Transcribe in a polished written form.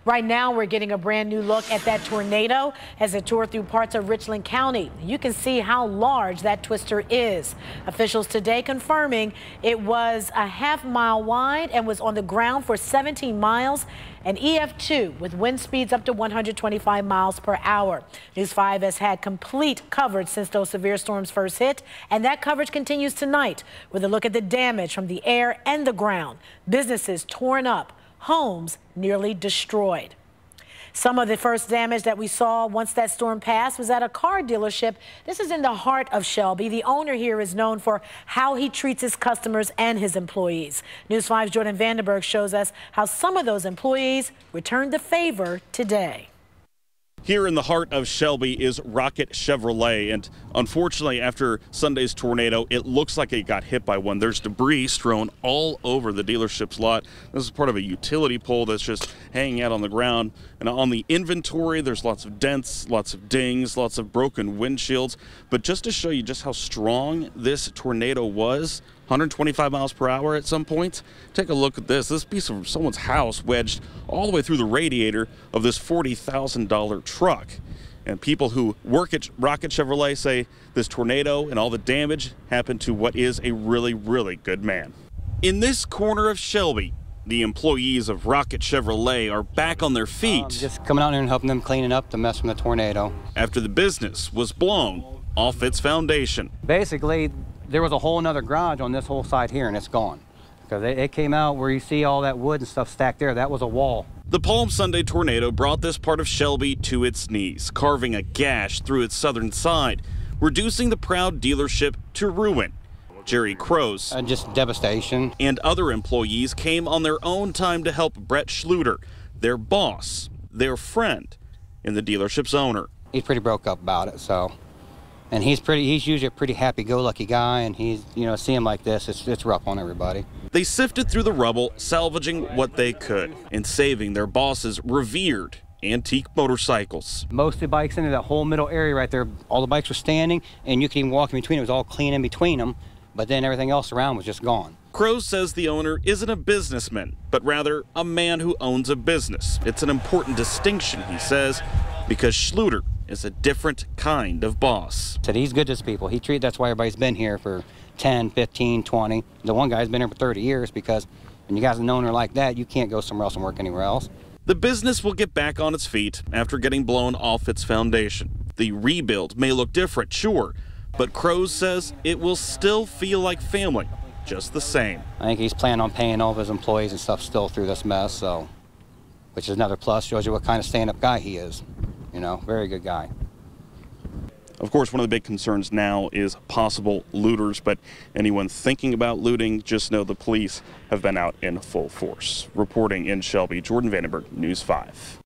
Right now, we're getting a brand new look at that tornado as it tore through parts of Richland County. You can see how large that twister is. Officials today confirming it was a half-mile wide and was on the ground for 17 miles. An EF2 with wind speeds up to 125 miles per hour. News 5 has had complete coverage since those severe storms first hit, and that coverage continues tonight with a look at the damage from the air and the ground. Businesses torn up, homes nearly destroyed. Some of the first damage that we saw once that storm passed was at a car dealership. This is in the heart of Shelby. The owner here is known for how he treats his customers and his employees. News 5's Jordan Vandenberg shows us how some of those employees returned the favor today. Here in the heart of Shelby is Rocket Chevrolet, and unfortunately after Sunday's tornado, it looks like it got hit by one. There's debris strewn all over the dealership's lot. This is part of a utility pole that's just hanging out on the ground. And on the inventory, there's lots of dents, lots of dings, lots of broken windshields. But just to show you just how strong this tornado was, 125 miles per hour at some points. Take a look at this. This piece of someone's house wedged all the way through the radiator of this $40,000 truck. And people who work at Rocket Chevrolet say this tornado and all the damage happened to what is a really, really good man. In this corner of Shelby, the employees of Rocket Chevrolet are back on their feet. Just coming out here and helping them cleaning up the mess from the tornado. After the business was blown off its foundation. Basically, there was a whole nother garage on this whole side here, and it's gone. Because it came out where you see all that wood and stuff stacked there. That was a wall. The Palm Sunday tornado brought this part of Shelby to its knees, carving a gash through its southern side, reducing the proud dealership to ruin. Jerry Crows just devastation. And other employees came on their own time to help Brett Schluter, their boss, their friend, and the dealership's owner. He's pretty broke up about it, so. And he's usually a pretty happy-go-lucky guy, and he's, see him like this, it's rough on everybody. They sifted through the rubble, salvaging what they could, and saving their boss's revered antique motorcycles. Most of the bikes into that whole middle area right there, all the bikes were standing, and you could even walk in between. It was all clean in between them, but then everything else around was just gone. Crows says the owner isn't a businessman, but rather a man who owns a business. It's an important distinction, he says, because Schluter is a different kind of boss. Said he's good to his people. That's why everybody's been here for 10, 15, 20. The one guy's been here for 30 years because when you got an owner like that, you can't go somewhere else and work anywhere else. The business will get back on its feet after getting blown off its foundation. The rebuild may look different, sure, but Crows says it will still feel like family, just the same. I think he's planning on paying all of his employees and stuff still through this mess, so, which is another plus, shows you what kind of stand-up guy he is. Very good guy. Of course, one of the big concerns now is possible looters, but anyone thinking about looting, just know the police have been out in full force. Reporting in Shelby, Jordan Vandenberg, News 5.